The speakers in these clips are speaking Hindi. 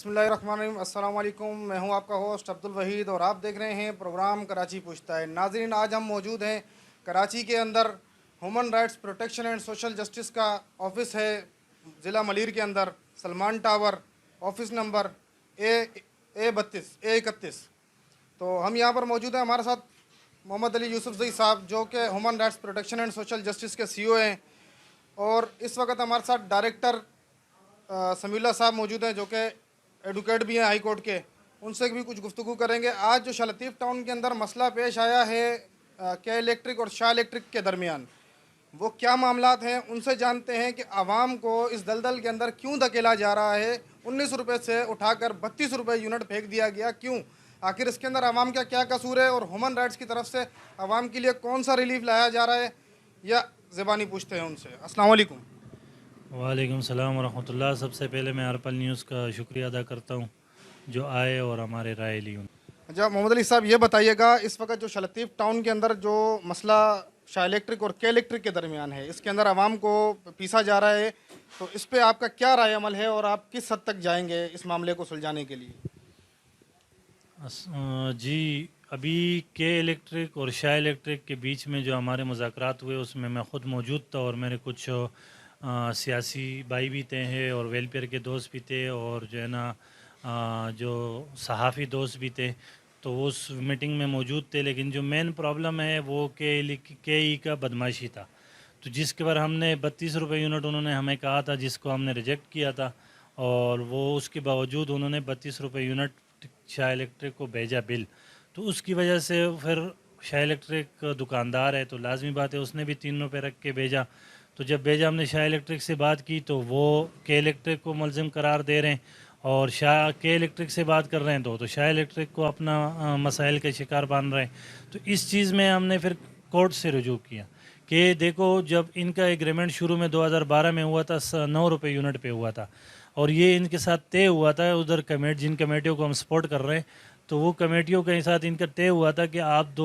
बिस्मिल्लाहिर्रहमानिर्रहीम, अस्सलाम वालेकुम। मैं हूं आपका होस्ट अब्दुल वहीद और आप देख रहे हैं प्रोग्राम कराची पूछता है। नाज़रीन, आज हम मौजूद हैं कराची के अंदर human rights protection and social justice का ऑफिस है ज़िला मलीर के अंदर, Salman tower, office number A31। तो हम यहाँ पर मौजूद हैं। हमारे साथ मोहम्मद अली यूसुफजई साहब जो कि human rights protection and social justice के CEO हैं, और इस वक्त हमारे साथ डायरेक्टर समीउल्लाह साहब मौजूद हैं जो कि एडवोकेट भी हैं हाई कोर्ट के। उनसे भी कुछ गुफ्तगू करेंगे। आज जो शाह-लतीफ़ टाउन के अंदर मसला पेश आया है के इलेक्ट्रिक और शाह इलेक्ट्रिक के दरमियान, वो क्या मामलात हैं, उनसे जानते हैं कि आवाम को इस दलदल के अंदर क्यों धकेला जा रहा है। 19 रुपये से उठाकर 32 रुपये यूनिट फेंक दिया गया, क्यों? आखिर इसके अंदर आवाम का क्या कसूर है और ह्यूमन राइट्स की तरफ से आवाम के लिए कौन सा रिलीफ लाया जा रहा है, या ज़बानी पूछते हैं उनसे। अस्सलाम वालेकुम। वालेकुम सलाम वरहमतुल्लाह। सबसे पहले मैं अरपल न्यूज़ का शुक्रिया अदा करता हूँ जो आए और हमारे राय ली। अच्छा मोहम्मद अली साहब, ये बताइएगा, इस वक्त जो शाह-लतीफ़ टाउन के अंदर जो मसला शाह इलेक्ट्रिक और के इलेक्ट्रिक के दरमियान है, इसके अंदर आवाम को पीसा जा रहा है, तो इस पे आपका क्या राय अमल है और आप किस हद तक जाएंगे इस मामले को सुलझाने के लिए? जी, अभी के इलेक्ट्रिक और शाह इलेक्ट्रिक के बीच में जो हमारे मुज़ाकरात हुए उसमें मैं ख़ुद मौजूद था और मेरे कुछ सियासी भाई भी थे हैं और वेलफेयर के दोस्त भी थे और जो है ना जो सहाफ़ी दोस्त भी थे, तो वो उस मीटिंग में मौजूद थे। लेकिन जो मेन प्रॉब्लम है वो के ई का बदमाशी था, तो जिसके पर हमने 32 रुपये यूनिट उन्होंने हमें कहा था, जिसको हमने रिजेक्ट किया था, और वो उसके बावजूद उन्होंने 32 रुपये यूनिट शाह इलेक्ट्रिक को भेजा बिल। तो उसकी वजह से फिर शाह इलेक्ट्रिक दुकानदार है तो लाजमी बात है उसने भी 3 रुपये रख के भेजा। तो जब भेजा हमने शाह इलेक्ट्रिक से बात की तो वो के इलेक्ट्रिक को मुलजिम करार दे रहे हैं और शाह के इलेक्ट्रिक से बात कर रहे हैं तो शाह इलेक्ट्रिक को अपना मसाइल के शिकार बन रहे हैं। तो इस चीज़ में हमने फिर कोर्ट से रुजू किया कि देखो, जब इनका एग्रीमेंट शुरू में 2012 में हुआ था 9 रुपये यूनिट पे हुआ था और ये इनके साथ तय हुआ था, उधर जिन कमेटियों को हम सपोर्ट कर रहे हैं तो वो कमेटियों के साथ इनका तय हुआ था कि आप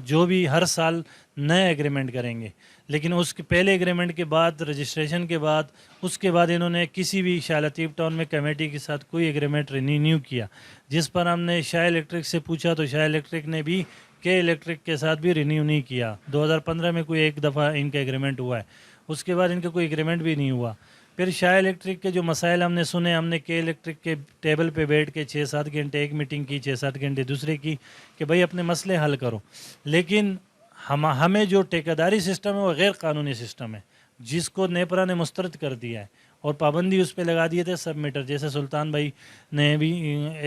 जो भी हर साल नए एग्रीमेंट करेंगे। लेकिन उसके पहले एग्रीमेंट के बाद, रजिस्ट्रेशन के बाद, उसके बाद इन्होंने किसी भी शाह लतीफ़ टाउन में कमेटी के साथ कोई एग्रीमेंट रिन्यू किया। जिस पर हमने शाह इलेक्ट्रिक से पूछा तो शाह इलेक्ट्रिक ने भी के इलेक्ट्रिक के साथ भी रिन्यू नहीं किया। 2015 में कोई एक दफ़ा इनका एग्रीमेंट हुआ है, उसके बाद इनका कोई एग्रीमेंट भी नहीं हुआ। फिर शाह इलेक्ट्रिक के जो मसाइल हमने सुने, हमने के इलेक्ट्रिक के टेबल पे बैठ के 6-7 घंटे एक मीटिंग की, 6-7 घंटे दूसरे की, कि भाई अपने मसले हल करो। लेकिन हमें जो ठेकेदारी सिस्टम है वो गैर कानूनी सिस्टम है, जिसको नेपरा ने मुस्तरद कर दिया है और पाबंदी उस पर लगा दिए थे सब मीटर, जैसे सुल्तान भाई ने भी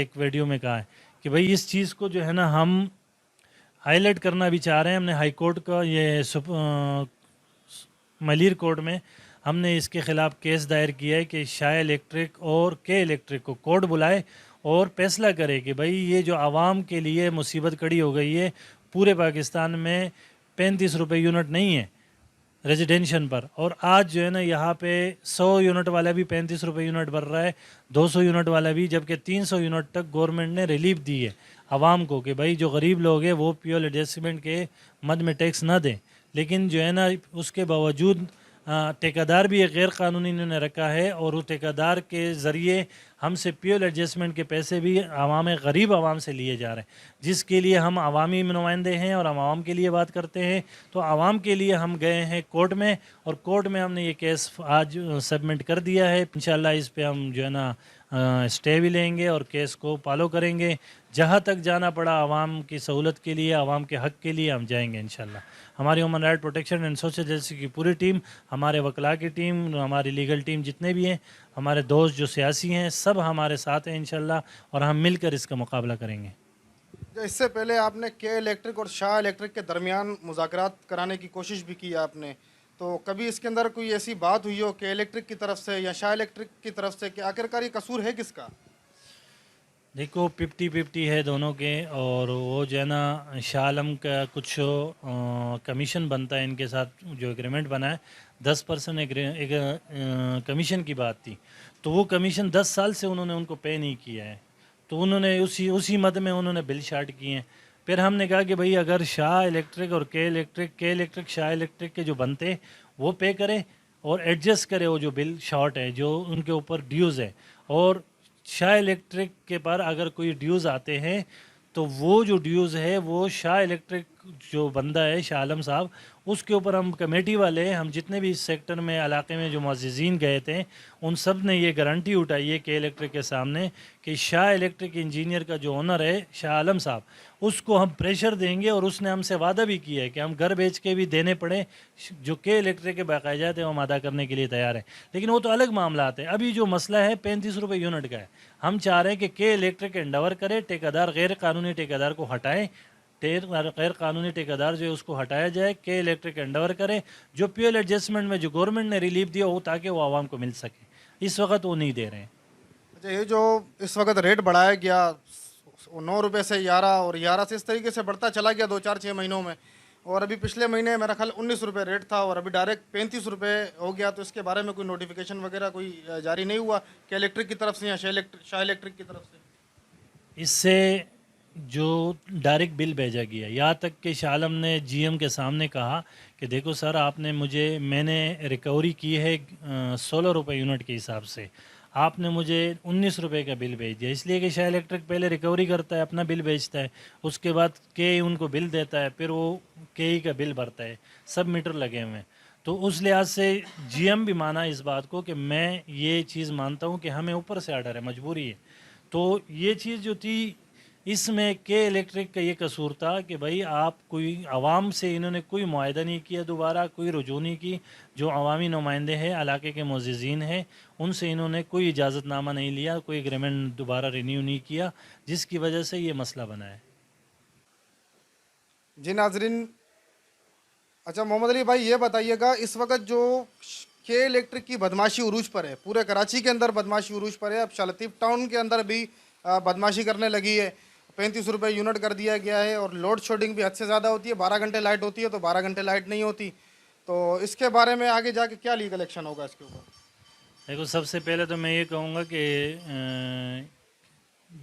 एक वीडियो में कहा है कि भाई इस चीज़ को जो है ना हम हाईलाइट करना भी चाह रहे हैं। हमने हाई कोर्ट का मलीर कोर्ट में हमने इसके ख़िलाफ़ केस दायर किया है कि शाह इलेक्ट्रिक और के इलेक्ट्रिक को कोर्ट बुलाए और फैसला करे कि भाई ये जो आवाम के लिए मुसीबत खड़ी हो गई है, पूरे पाकिस्तान में 35 रुपये यूनिट नहीं है रेजिडेंशन पर, और आज जो है ना यहाँ पे 100 यूनिट वाला भी 35 रुपये यूनिट भर रहा है, 200 यूनिट वाला भी, जबकि 300 यूनिट तक गवर्नमेंट ने रिलीफ दी है आवाम को कि भाई जो गरीब लोग हैं वो फ्यूल एडजस्टमेंट के मद में टैक्स ना दें। लेकिन जो है ना उसके बावजूद ठेकेदार भी एक गैर कानूनी इन्होंने रखा है और उस ठेकेदार के ज़रिए हमसे फ्यूल एडजस्टमेंट के पैसे भी आवाम गरीब आवाम से लिए जा रहे हैं, जिसके लिए हम आवामी नुमाइंदे हैं और हम आवाम के लिए बात करते हैं। तो आवाम के लिए हम गए हैं कोर्ट में और कोर्ट में हमने ये केस आज सबमिट कर दिया है। इंशाल्लाह इस पे हम जो है ना स्टे भी लेंगे और केस को फॉलो करेंगे। जहाँ तक जाना पड़ा आवाम की सहूलत के लिए, आवाम के हक़ के लिए हम जाएंगे इंशाल्लाह। हमारी human right protection and social justice की पूरी टीम, हमारे वकला की टीम, हमारी लीगल टीम, जितने भी हैं, हमारे दोस्त जो सियासी हैं, सब हमारे साथ हैं इंशाल्लाह, और हम मिलकर इसका मुकाबला करेंगे। इससे पहले आपने के इलेक्ट्रिक और शाह इलेक्ट्रिक के दरमियान मुज़ाकरात कराने की कोशिश भी की आपने, तो कभी इसके अंदर कोई ऐसी बात हुई हो के इलेक्ट्रिक की तरफ से या शाह इलेक्ट्रिक की तरफ से कि आखिरकार ये कसूर है किसका? देखो 50-50 है दोनों के, और वो जो है ना शाह आलम का कुछ कमीशन बनता है इनके साथ, जो एग्रीमेंट बना है 10% एक कमीशन की बात थी, तो वो कमीशन 10 साल से उन्होंने उनको पे नहीं किया है, तो उन्होंने उसी मद में उन्होंने बिल शार्ट किए हैं। फिर हमने कहा कि भाई अगर शाह इलेक्ट्रिक और के इलेक्ट्रिक शाह इलेक्ट्रिक के जो बनते वो पे करे और एडजस्ट करे वो जो बिल शॉर्ट है जो उनके ऊपर ड्यूज़ है, और शाह इलेक्ट्रिक के पर अगर कोई ड्यूज़ आते हैं तो वो जो ड्यूज़ है वो शाह इलेक्ट्रिक जो बंदा है शाह आलम साहब, उसके ऊपर हम कमेटी वाले हम जितने भी इस सेक्टर में इलाके में जो मुअज़्ज़िज़ीन गए थे उन सब ने ये गारंटी उठाई है के इलेक्ट्रिक के सामने कि शाह इलेक्ट्रिक इंजीनियर का जो ओनर है शाह आलम साहब, उसको हम प्रेशर देंगे और उसने हमसे वादा भी किया है कि हम घर बेच के भी देने पड़े जो के इलेक्ट्रिक के बाकायदात है हम अदा करने के लिए तैयार हैं। लेकिन वो तो अलग मामला है। अभी जो मसला है 35 रुपये यूनिट का है। हम चाह रहे हैं कि के इलेक्ट्रिक एंडवर करे, ठेकेदार गैर कानूनी ठेकेदार को हटाएं, गैर कानूनी ठेकेदार जो है उसको हटाया जाए, के इलेक्ट्रिक एंडवर करे, जो फ्यूल एडजस्टमेंट में जो गवर्नमेंट ने रिलीफ दिया हो ताकि वो आवाम को मिल सके, इस वक्त वो नहीं दे रहे हैं। अच्छा, ये जो इस वक्त रेट बढ़ाया गया 9 रुपये से 11 और 11 से इस तरीके से बढ़ता चला गया 2-4-6 महीनों में, और अभी पिछले महीने मेरा ख्याल 19 रुपये रेट था और अभी डायरेक्ट 35 रुपये हो गया, तो इसके बारे में कोई नोटिफिकेशन वगैरह कोई जारी नहीं हुआ कि इलेक्ट्रिक की तरफ से या शाह इलेक्ट्रिक की तरफ से? इससे जो डायरेक्ट बिल भेजा गया, यहाँ तक कि शाह आलम ने जीएम के सामने कहा कि देखो सर आपने मैंने रिकवरी की है 16 रुपये यूनिट के हिसाब से, आपने मुझे 19 रुपये का बिल भेज दिया, इसलिए कि शाह इलेक्ट्रिक पहले रिकवरी करता है, अपना बिल भेजता है, उसके बाद के उनको बिल देता है, फिर वो के का बिल भरता है, सब मीटर लगे हुए हैं। तो उस लिहाज से जीएम भी माना इस बात को कि मैं ये चीज़ मानता हूँ कि हमें ऊपर से आर्डर है, मजबूरी है। तो ये चीज़ जो थी इसमें के इलेक्ट्रिक का ये कसूर था कि भाई आप कोई आवाम से इन्होंने कोई मुआहदा नहीं किया, दोबारा कोई रुजू नहीं की, जो अवामी नुमाइंदे हैं इलाके के मुअज़्ज़िज़ीन हैं उनसे इन्होंने कोई इजाज़तनामा नहीं लिया, कोई एग्रीमेंट दोबारा रिन्यू नहीं किया, जिसकी वजह से ये मसला बना है। जी नाजरीन, अच्छा मोहम्मद अली भाई ये बताइएगा, इस वक्त जो के इलेक्ट्रिक की बदमाशी उरूज पर है, पूरे कराची के अंदर बदमाशी उरूज पर है, अब शाह लतीफ़ टाउन के अंदर भी बदमाशी करने लगी है, 35 रुपये यूनिट कर दिया गया है और लोड शेडिंग भी हद से ज़्यादा होती है, 12 घंटे लाइट होती है तो 12 घंटे लाइट नहीं होती। तो इसके बारे में आगे जाके क्या लीगल एक्शन होगा इसके ऊपर? देखो सबसे पहले तो मैं ये कहूँगा कि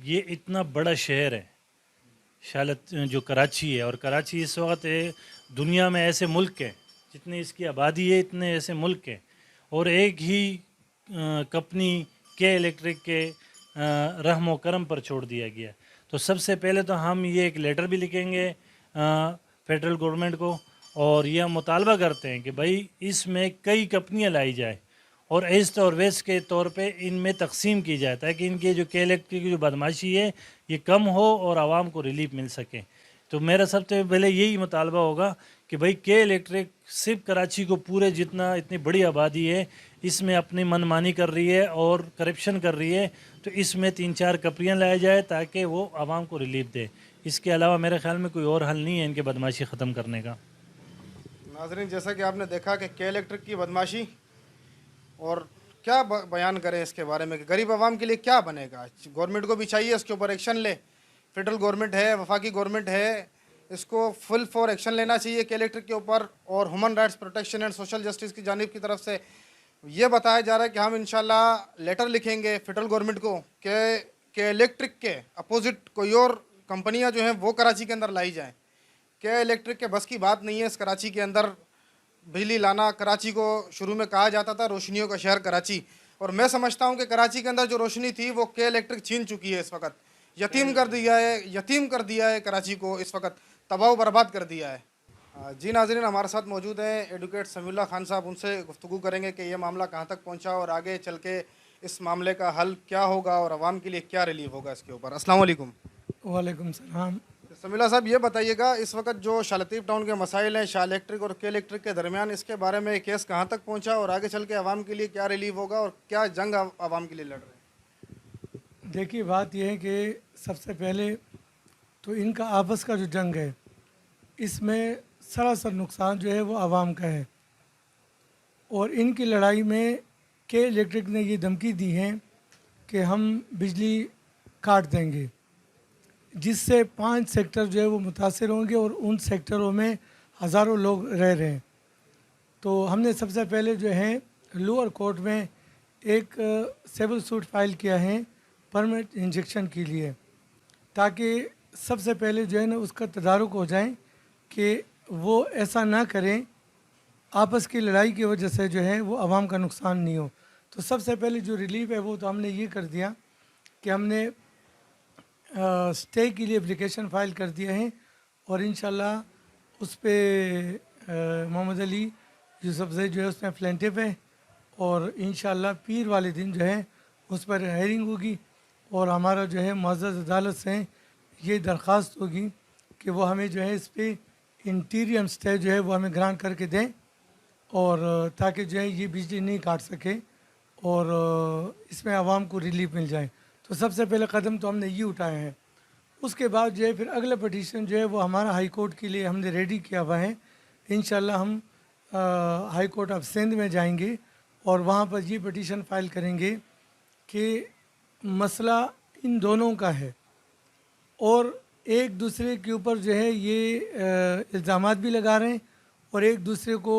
ये इतना बड़ा शहर है जो कराची है, और कराची इस वक्त दुनिया में ऐसे मुल्क है जितनी इसकी आबादी है इतने ऐसे मुल्क है, और एक ही कंपनी के इलेक्ट्रिक के रहम करम पर छोड़ दिया गया। तो सबसे पहले तो हम ये एक लेटर भी लिखेंगे फेडरल गवर्नमेंट को और यह मुतालबा करते हैं कि भाई इसमें कई कंपनियां लाई जाए और ईस्ट और वेस्ट के तौर पे इनमें तकसीम की जाए ताकि इनके जो के इलेक्ट्रिक की जो बदमाशी है ये कम हो और आवाम को रिलीफ मिल सके। तो मेरा सबसे पहले यही मुतालबा होगा कि भाई के इलेक्ट्रिक सिर्फ कराची को पूरे जितना इतनी बड़ी आबादी है इसमें अपनी मनमानी कर रही है और करप्शन कर रही है, तो इसमें 3-4 कंपनियाँ लाया जाए ताकि वो आवाम को रिलीफ दे। इसके अलावा मेरे ख्याल में कोई और हल नहीं है इनके बदमाशी ख़त्म करने का। नाजरीन, जैसा कि आपने देखा कि के इलेक्ट्रिक की बदमाशी, और क्या बयान करें इसके बारे में कि गरीब आवाम के लिए क्या बनेगा। गवर्नमेंट को भी चाहिए इसके ऊपर एक्शन ले, फेडरल गवर्नमेंट है, वफाकी गवर्नमेंट है, इसको फुल फॉर एक्शन लेना चाहिए के इलेक्ट्रिक के ऊपर। और human rights protection and social justice की जानिब की तरफ से ये बताया जा रहा है कि हम इंशाल्लाह लेटर लिखेंगे फेडरल गवर्नमेंट को कि इलेक्ट्रिक के अपोजिट कोई और कंपनियां जो हैं वो कराची के अंदर लाई जाएं। के इलेक्ट्रिक के बस की बात नहीं है इस कराची के अंदर बिजली लाना। कराची को शुरू में कहा जाता था रोशनियों का शहर कराची, और मैं समझता हूँ कि कराची के अंदर जो रोशनी थी वो के इलेक्ट्रिक छीन चुकी है। इस वक्त यतीम कर दिया है कराची को, इस वक्त तबाह बर्बाद कर दिया है। जी नाज़रीन, हमारे साथ मौजूद हैं एडवोकेट समीउल्लाह खान साहब, उनसे गुफ्तगू करेंगे कि ये मामला कहाँ तक पहुँचा और आगे चल के इस मामले का हल क्या होगा और आवाम के लिए क्या रिलीफ होगा इसके ऊपर। अस्सलाम वालेकुम। वालेकुम सलाम। समीउल्लाह साहब ये बताइएगा, इस वक्त जो शाह लतीफ़ टाउन के मसाइल हैं शाह इलेक्ट्रिक और के इलेक्ट्रिक के दरमियान, इसके बारे में केस कहाँ तक पहुँचा और आगे चल के आवाम के लिए क्या रिलीफ होगा और क्या जंग आवाम के लिए लड़ रहे हैं? देखिए बात यह है कि सबसे पहले तो इनका आपस का जो जंग है इसमें सरासर नुकसान जो है वो आवाम का है, और इनकी लड़ाई में के इलेक्ट्रिक ने ये धमकी दी है कि हम बिजली काट देंगे, जिससे 5 सेक्टर जो है वो मुतासर होंगे और उन सेक्टरों में हज़ारों लोग रह रहे हैं। तो हमने सबसे पहले जो है लोअर कोर्ट में एक सिविल सूट फाइल किया है परमानेंट इंजेक्शन के लिए, ताकि सबसे पहले जो है ना उसका तदारुक हो जाए कि वो ऐसा ना करें, आपस की लड़ाई की वजह से जो है वो आवाम का नुकसान नहीं हो। तो सबसे पहले जो रिलीफ है वो तो हमने ये कर दिया कि हमने स्टे के लिए एप्लीकेशन फ़ाइल कर दिया है और इंशाल्लाह उस पर मोहम्मद अली यूसुफजई जो है उसमें प्लेंटिव है और इंशाल्लाह पीर वाले दिन जो है उस पर हेयरिंग होगी और हमारा जो है मुअज़्ज़ज़ अदालत से ये दरख्वास्त होगी कि वो हमें जो है इस पर इंटीरियम स्टे जो है वो हमें ग्रांट करके दें और ताकि जो है ये बिजली नहीं काट सके और इसमें आवाम को रिलीफ मिल जाए। तो सबसे पहले कदम तो हमने ये उठाए हैं। उसके बाद जो है फिर अगला पटिशन जो है वो हमारा हाई कोर्ट के लिए हमने रेडी किया हुआ है। इंशाल्लाह हम हाई कोर्ट ऑफ सिंध में जाएंगे और वहाँ पर ये पटिशन फाइल करेंगे कि मसला इन दोनों का है और एक दूसरे के ऊपर जो है ये इल्ज़ामात भी लगा रहे हैं और एक दूसरे को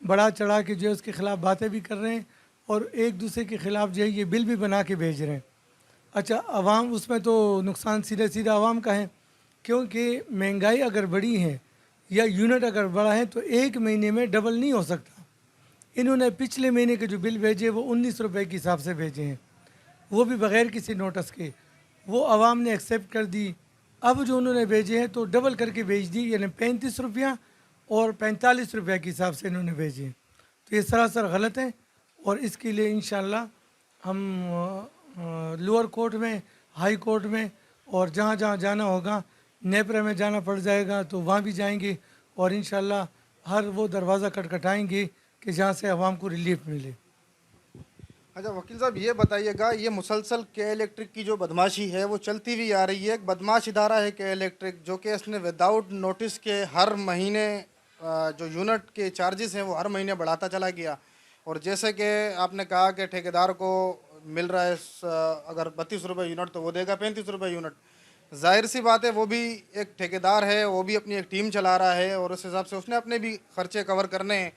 बढ़ा चढ़ा के जो है उसके ख़िलाफ़ बातें भी कर रहे हैं और एक दूसरे के ख़िलाफ़ जो है ये बिल भी बना के भेज रहे हैं। अच्छा, आवाम उसमें तो नुकसान सीधा सीधा आवाम का है, क्योंकि महंगाई अगर बढ़ी है या यूनिट अगर बढ़ा है तो एक महीने में डबल नहीं हो सकता। इन्होंने पिछले महीने के जो बिल भेजे वो 19 रुपये के हिसाब से भेजे हैं, वो भी बग़ैर किसी नोटिस के। वो आवाम ने एक्सेप्ट कर दी। अब जो उन्होंने भेजे हैं तो डबल करके भेज दी, यानी 35 रुपया और 45 रुपये के हिसाब से इन्होंने भेजे हैं। तो ये सरासर गलत है और इसके लिए इंशाल्लाह हम लोअर कोर्ट में, हाई कोर्ट में और जहाँ जहाँ जाना होगा, नेपरा में जाना पड़ जाएगा तो वहाँ भी जाएंगे और इंशाल्लाह हर वो दरवाज़ा खटखटाएंगे कि जहाँ से आवाम को रिलीफ मिले। अच्छा वकील साहब, ये बताइएगा, ये मुसलसल के इलेक्ट्रिक की जो बदमाशी है वो चलती हुई आ रही है। एक बदमाश इदारा है के इलेक्ट्रिक, जो कि इसने विदाउट नोटिस के हर महीने जो यूनिट के चार्जेस हैं वो हर महीने बढ़ाता चला गया। और जैसे कि आपने कहा कि ठेकेदार को मिल रहा है अगर 32 रुपये यूनिट तो वो देगा 35 रुपये यूनिट। जाहिर सी बात है वो भी एक ठेकेदार है, वो भी अपनी एक टीम चला रहा है और उस हिसाब से उसने अपने भी खर्चे कवर करने हैं,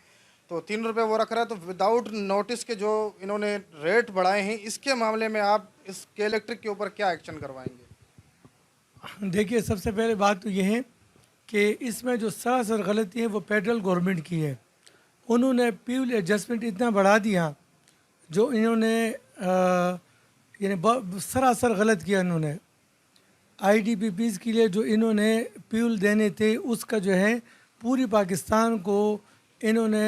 तो 3 रुपये वो रख रहा है। तो विदाउट नोटिस के जो इन्होंने रेट बढ़ाए हैं, इसके मामले में आप इस के इलेक्ट्रिक के ऊपर क्या एक्शन करवाएंगे? देखिए, सबसे पहले बात तो ये है कि इसमें जो सरासर गलती है वो फेडरल गवर्नमेंट की है। उन्होंने फ्यूल एडजस्टमेंट इतना बढ़ा दिया जो इन्होंने यानी सरासर गलत किया। इन्होंने आईडीपीपीज़ के लिए जो इन्होंने फ्यूल देने थे उसका जो है पूरी पाकिस्तान को इन्होंने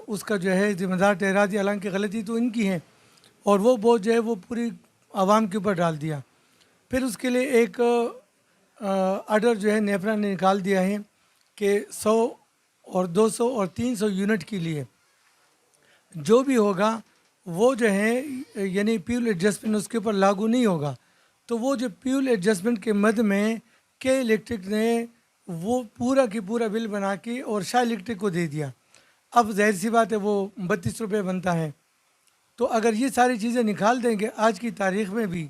उसका जो है ज़िम्मेदार ठहरा दिया, हालांकि गलती तो इनकी है और वो बोझ जो है वो पूरी आवाम के ऊपर डाल दिया। फिर उसके लिए एक आर्डर जो है नेपरा ने निकाल दिया है कि 100 और 200 और 300 यूनिट के लिए जो भी होगा वो जो है यानी फ्यूल एडजस्टमेंट उसके ऊपर लागू नहीं होगा। तो वो जो फ्यूल एडजस्टमेंट के मद में के इलेक्ट्रिक ने वो पूरा की पूरा बिल बना के और शाह इलेक्ट्रिक को दे दिया। अब जाहिर सी बात है वो 32 रुपये बनता है। तो अगर ये सारी चीज़ें निकाल देंगे आज की तारीख़ में भी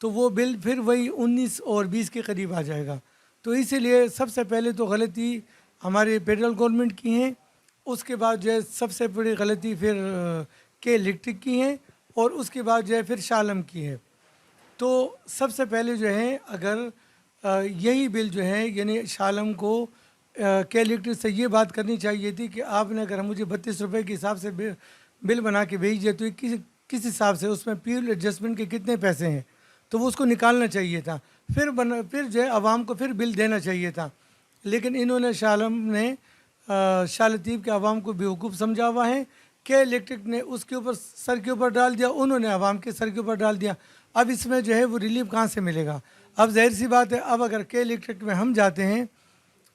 तो वो बिल फिर वही 19 और 20 के करीब आ जाएगा। तो इसीलिए सबसे पहले तो गलती हमारे फेडरल गवर्नमेंट की है, उसके बाद जो है सबसे बड़ी गलती फिर के इलेक्ट्रिक की है और उसके बाद जो है फिर शालम की है। तो सबसे पहले जो है अगर यही बिल जो है यानी शालम को के इलेक्ट्रिक से ये बात करनी चाहिए थी कि आपने अगर मुझे 32 रुपये के हिसाब से बिल बना के भेज दिया तो किस हिसाब से उसमें फ्यूल एडजस्टमेंट के कितने पैसे हैं तो वो उसको निकालना चाहिए था। फिर जो है आवाम को फिर बिल देना चाहिए था। लेकिन इन्होंने शालम ने शाह लतीफ़ के आवाम को बेवकूफ़ समझा हुआ है। के इलेक्ट्रिक ने उसके ऊपर सर के ऊपर डाल दिया, उन्होंने आवाम के सर के ऊपर डाल दिया। अब इसमें जो है वो रिलीफ कहाँ से मिलेगा? अब जाहिर सी बात है, अब अगर के इलेक्ट्रिक में हम जाते हैं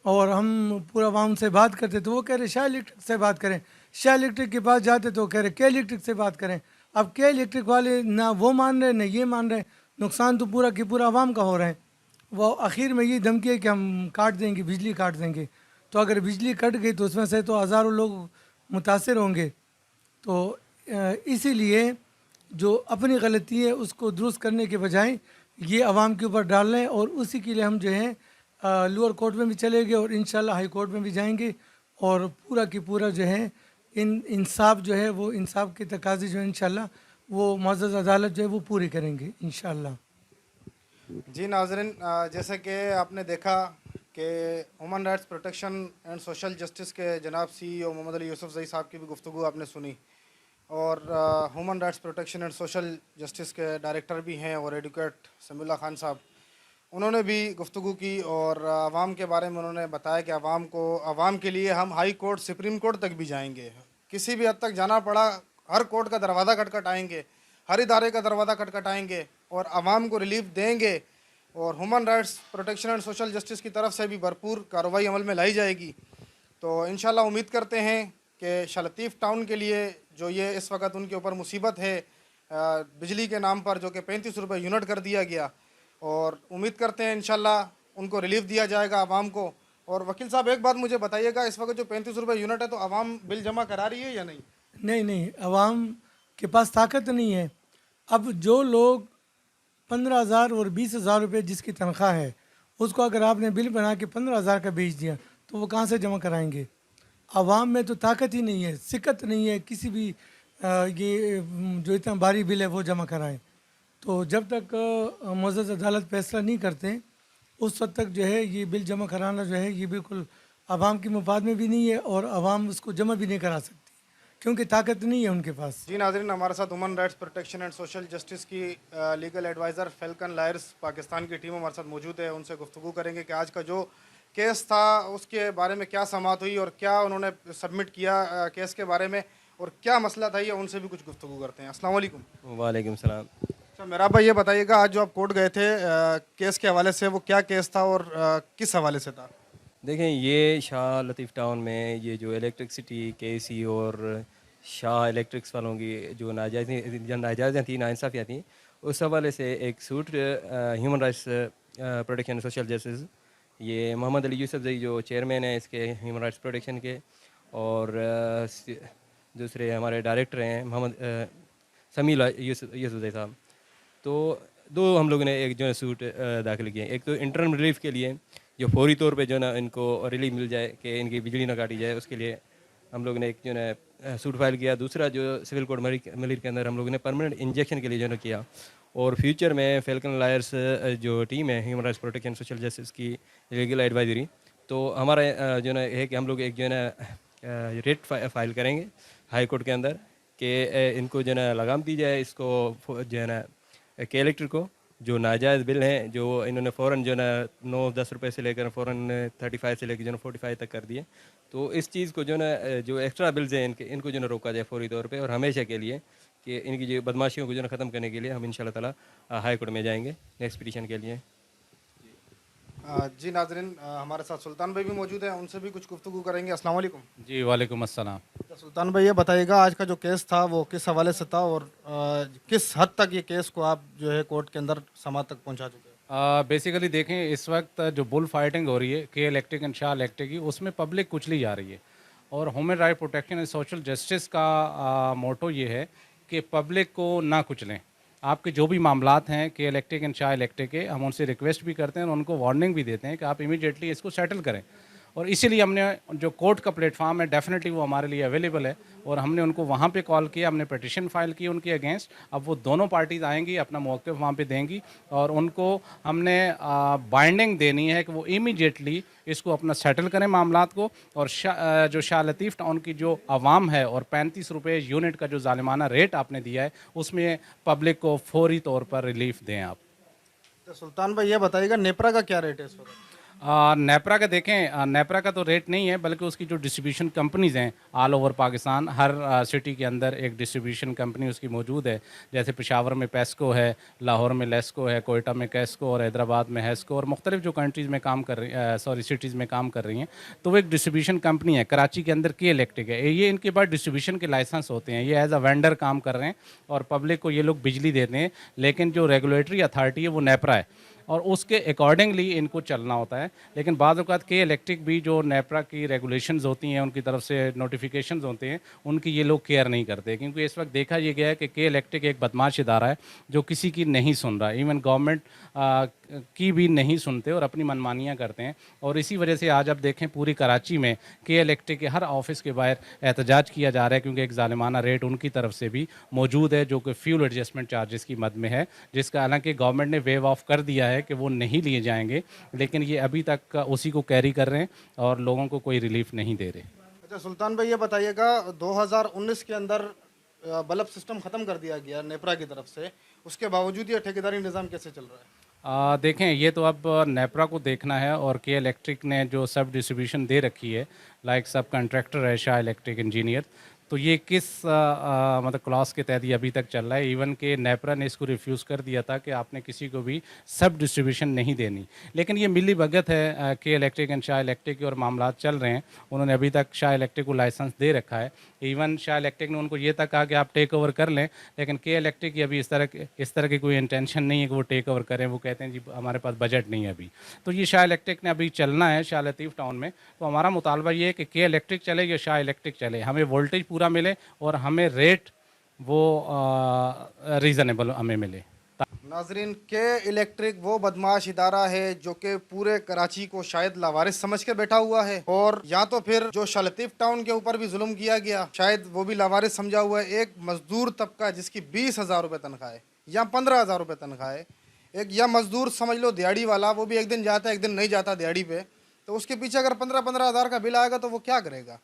और हम पूरा आवाम से बात करते तो वो कह रहे शाह इलेक्ट्रिक से बात करें, शाह इलेक्ट्रिक के पास जाते तो कह रहे के इलेक्ट्रिक से बात करें। अब के इलेक्ट्रिक वाले ना वो मान रहे ना ये मान रहे, नुकसान तो पूरा की पूरा आवाम का हो रहा है। वो आखिर में ये धमकी है कि हम काट देंगे, बिजली काट देंगे। तो अगर बिजली कट गई तो उसमें से तो हज़ारों लोग मुतासर होंगे। तो इसीलिए जो अपनी गलती है उसको दुरुस्त करने के बजाय ये आवाम के ऊपर डाल रहे हैं और उसी के लिए हम जो है लोअर कोर्ट में भी चले गए और इंशाल्लाह हाई कोर्ट में भी जाएंगे और पूरा की पूरा जो है इंसाफ जो है वो इंसाफ के तकाज़े जो है इंशाल्लाह वो मुअज़्ज़ज़ अदालत जो है वो पूरी करेंगे इंशाल्लाह। जी नाज़रीन, जैसे कि आपने देखा कि human rights protection and social justice के जनाब CEO मोहम्मद अली यूसुफजई साहब की भी गुफ्तगू आपने सुनी। और human rights protection and social justice के डायरेक्टर भी हैं और एडवोकेट समीउल्लाह खान साहब, उन्होंने भी गुफ्तगू की और आवाम के बारे में उन्होंने बताया कि आवाम के लिए हम हाई कोर्ट सुप्रीम कोर्ट तक भी जाएंगे, किसी भी हद तक जाना पड़ा हर कोर्ट का दरवाज़ा खटखटाएंगे, हर इदारे का दरवाज़ा खटखटाएंगे और आवाम को रिलीफ देंगे और human rights protection and social justice की तरफ से भी भरपूर कार्रवाई अमल में लाई जाएगी। तो इंशाल्लाह उम्मीद करते हैं कि शाह लतीफ़ टाउन के लिए जो ये इस वक्त उनके ऊपर मुसीबत है बिजली के नाम पर, जो कि 35 रुपये यूनिट कर दिया गया, और उम्मीद करते हैं इंशाल्लाह उनको रिलीफ दिया जाएगा आवाम को। और वकील साहब एक बात मुझे बताइएगा, इस वक्त जो 35 रुपये यूनिट है तो आवाम बिल जमा करा रही है या नहीं? नहीं, आवाम के पास ताकत नहीं है। अब जो लोग 15,000 और 20,000 रुपये जिसकी तनख्वाह है, उसको अगर आपने बिल बना के 15,000 का भेज दिया तो वो कहाँ से जमा कराएंगे? आवाम में तो ताकत ही नहीं है, सिकत नहीं है किसी भी ये जो इतना भारी बिल है वो जमा कराएं। तो जब तक मुअज़्ज़ज़ अदालत फैसला नहीं करते उस वक्त तक जो है ये बिल जमा कराना जो है ये बिल्कुल आवाम के मुफाद में भी नहीं है और आवाम उसको जमा भी नहीं करा सकती क्योंकि ताकत नहीं है उनके पास। जी नाज़रीन, हमारे साथ human rights protection and social justice की legal adviser falcon lawyers Pakistan की टीम हमारे साथ मौजूद है। उनसे गुफ्तगू करेंगे कि आज का जो केस था उसके बारे में क्या समाअत हुई और क्या उन्होंने सबमिट किया केस के बारे में और क्या मसला था, ये उनसे भी कुछ गुफ्तगू करते हैं। अस्सलाम वालेकुम। वालेकुम सलाम। अच्छा मेरा भाई, ये बताइएगा आज जो आप कोर्ट गए थे केस के हवाले से, वो क्या केस था और किस हवाले से था? देखें, ये शाह लतीफ़ टाउन में ये जो इलेक्ट्रिसिटी केसी और शाह इलेक्ट्रिक्स वालों की जो नाजायज़ियाँ थी, नाइंसाफ़ियाँ थी, उस हवाले से एक suit human rights protection and social justice, ये मोहम्मद अली यूसुफ ज़ई जो चेयरमैन है इसके ह्यूमन राइट्स प्रोटेक्शन के, और दूसरे हमारे डायरेक्टर हैं मोहम्मद समीउल्लाह यूसुफ ज़ई साहब। तो दो हम लोगों ने एक जो है सूट दाखिल किए। एक तो इंटरम रिलीफ के लिए जो फौरी तौर पे जो है ना इनको रिलीफ मिल जाए कि इनकी बिजली ना काटी जाए, उसके लिए हम लोगों ने एक जो है सूट फाइल किया। दूसरा जो सिविल कोड मलिर के अंदर हम लोगों ने परमानेंट इंजेक्शन के लिए जो है किया। और फ्यूचर में फैल्कन लायर्स जो टीम है human rights protection social justice की लीगल एडवाइजरी, तो हमारा जो है कि हम लोग एक जो है ना रेट फाइल करेंगे हाई कोर्ट के अंदर कि इनको जो है लगाम दी जाए, इसको जो है ना के इलेक्ट्रिक को जो नाजायज़ बिल हैं जो इन्होंने फ़ौरन जो है 9-10 रुपये से लेकर फ़ौरन 35 से लेकर जो है 45 तक कर दिए। तो इस चीज़ को जो है जो एक्स्ट्रा बिल्स हैं इनको जो है रोका जाए फौरी तौर पे और हमेशा के लिए, कि इनकी जो बदमाशियों को जो है ख़त्म करने के लिए हम इंशाल्लाह ताला हाई कोर्ट में जाएंगे नेक्स्ट पिटीशन के लिए। जी नाज़रीन, हमारे साथ सुल्तान भाई भी मौजूद हैं, उनसे भी कुछ गुफ्तगू करेंगे। अस्सलाम वालेकुम। जी वालेकुम अस्सलाम। तो सुल्तान भाई, ये बताइएगा आज का जो केस था वो किस हवाले से था और किस हद तक ये केस को आप जो है कोर्ट के अंदर समाअत तक पहुंचा चुके हैं? बेसिकली देखें, इस वक्त जो बुल फाइटिंग हो रही है के इलेक्ट्रिक एंड शाह इलेक्ट्रिक की, उसमें पब्लिक कुचली जा रही है और human right protection and social justice का मोटो ये है कि पब्लिक को ना कुचलें। आपके जो भी मामलात हैं कि इलेक्ट्रिक एंड शाह इलेक्ट्रिक के, हम उनसे रिक्वेस्ट भी करते हैं और उनको वार्निंग भी देते हैं कि आप इमीडिएटली इसको सेटल करें। और इसीलिए हमने जो कोर्ट का प्लेटफार्म है डेफिनेटली वो हमारे लिए अवेलेबल है और हमने उनको वहाँ पे कॉल किया, हमने पिटिशन फाइल की उनके अगेंस्ट। अब वो दोनों पार्टीज़ आएंगी, अपना मौक़िफ़ वहाँ पे देंगी और उनको हमने बाइंडिंग देनी है कि वो इमीडिएटली इसको अपना सेटल करें मामलात को। और जो शाह लतीफ़ टाउन की जो आवाम है और 35 रुपये यूनिट का जो ज़ालिमाना रेट आपने दिया है, उसमें पब्लिक को फौरी तौर पर रिलीफ दें आप। तो सुल्तान भाई, ये बताइएगा नेपरा का क्या रेट है इस वक्त? नेपरा का देखें, नेपरा का तो रेट नहीं है, बल्कि उसकी जो डिस्ट्रीब्यूशन कंपनीज़ हैं ऑल ओवर पाकिस्तान, हर सिटी के अंदर एक डिस्ट्रीब्यूशन कंपनी उसकी मौजूद है। जैसे पेशावर में पेस्को है, लाहौर में लेस्को है, कोयटा में कैस्को और हैदराबाद में हैस्को और मुख्तलिफ जो कंट्रीज़ में काम कर रही सिटीज़ में काम कर रही हैं। तो वो एक डिस्ट्रीब्यूशन कंपनी है। कराची के अंदर के इलेक्ट्रिक है, ये इनके पास डिस्ट्रीब्यूशन के लाइसेंस होते हैं, ये एज अ वेंडर काम कर रहे हैं और पब्लिक को ये लोग बिजली देते हैं। लेकिन जो रेगुलेटरी अथॉरिटी है वो नेपरा है और उसके अकॉर्डिंगली इनको चलना होता है। लेकिन बाद औक़ात के इलेक्ट्रिक भी जो नेपरा की रेगुलेशंस होती हैं, उनकी तरफ से नोटिफिकेशंस होते हैं, उनकी ये लोग केयर नहीं करते। क्योंकि इस वक्त देखा ये गया है कि के इलेक्ट्रिक एक बदमाश इदारा है जो किसी की नहीं सुन रहा, इवन गवर्नमेंट की भी नहीं सुनते और अपनी मनमानियाँ करते हैं। और इसी वजह से आज आप देखें पूरी कराची में के इलेक्ट्रिक के हर ऑफिस के बाहर एहतजाज किया जा रहा है, क्योंकि एक ज़ालिमाना रेट उनकी तरफ से भी मौजूद है जो कि फ्यूल एडजस्टमेंट चार्जेस की मद में है, जिसका हालांकि गवर्नमेंट ने वेव ऑफ कर दिया है कि वो नहीं लिए जाएंगे, लेकिन ये अभी तक उसी को कैरी कर रहे हैं और लोगों को कोई रिलीफ नहीं दे रहे। अच्छा सुल्तान भाई, ये बताइएगा 2019 के अंदर बल्ब सिस्टम ख़त्म कर दिया गया नेपरा की तरफ से, उसके बावजूद ये ठेकेदारी निज़ाम कैसे चल रहा है? देखें, ये तो अब नेपरा को देखना है और के इलेक्ट्रिक ने जो सब डिस्ट्रीब्यूशन दे रखी है, लाइक सब कंट्रैक्टर है शाह इलेक्ट्रिक इंजीनियर, तो ये किस मतलब क्लॉज के तहत ये अभी तक चल रहा है। इवन के नेपरा ने इसको रिफ्यूज़ कर दिया था कि आपने किसी को भी सब डिस्ट्रीब्यूशन नहीं देनी, लेकिन ये मिली भगत है के इलेक्ट्रिक एंड शाह इलेक्ट्रिक के और मामला चल रहे हैं। उन्होंने अभी तक शाह इलेक्ट्रिक को लाइसेंस दे रखा है। इवन शाह इलेक्ट्रिक ने उनको ये तक कहा कि आप टेक ओवर कर लें, लेकिन के इलेक्ट्रिक की अभी इस तरह की कोई इंटेंशन नहीं है कि वो टेक ओवर करें। वो कहते हैं जी हमारे पास बजट नहीं है अभी। तो ये शाह इलेक्ट्रिक ने अभी चलना है शाह लतीफ़ टाउन में। तो हमारा मुतालबा ये है कि के इलेक्ट्रिक चले या शाह इलेक्ट्रिक चले, हमें वोल्टेज पूरा मिले और हमें रेट वो रीज़नेबल हमें मिले। नाजरीन, के इलेक्ट्रिक वो बदमाश इदारा है जो कि पूरे कराची को शायद लावारिस समझ के बैठा हुआ है, और या तो फिर जो शाह लतीफ़ टाउन के ऊपर भी जुल्म किया गया शायद वो भी लावारिस समझा हुआ है। एक मजदूर तबका जिसकी 20,000 रुपये तनख्वाह है या 15,000 रुपये तनख्वाह है, एक या मजदूर समझ लो दिहाड़ी वाला, वो भी एक दिन जाता है एक दिन नहीं जाता दिहाड़ी पे, तो उसके पीछे अगर 15-15 हज़ार का बिल आएगा तो वो क्या करेगा?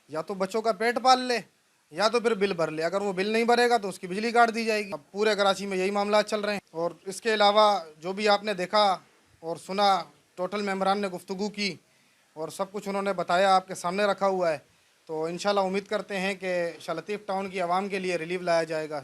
या तो बच्चों का पेट पाल ले या तो फिर बिल भर ले। अगर वो बिल नहीं भरेगा तो उसकी बिजली काट दी जाएगी। अब पूरे कराची में यही मामला चल रहे हैं। और इसके अलावा जो भी आपने देखा और सुना, टोटल मेम्बरान ने गुफ्तगू की और सब कुछ उन्होंने बताया, आपके सामने रखा हुआ है। तो इंशाल्लाह उम्मीद करते हैं कि शाह लतीफ़ टाउन की आवाम के लिए रिलीफ लाया जाएगा।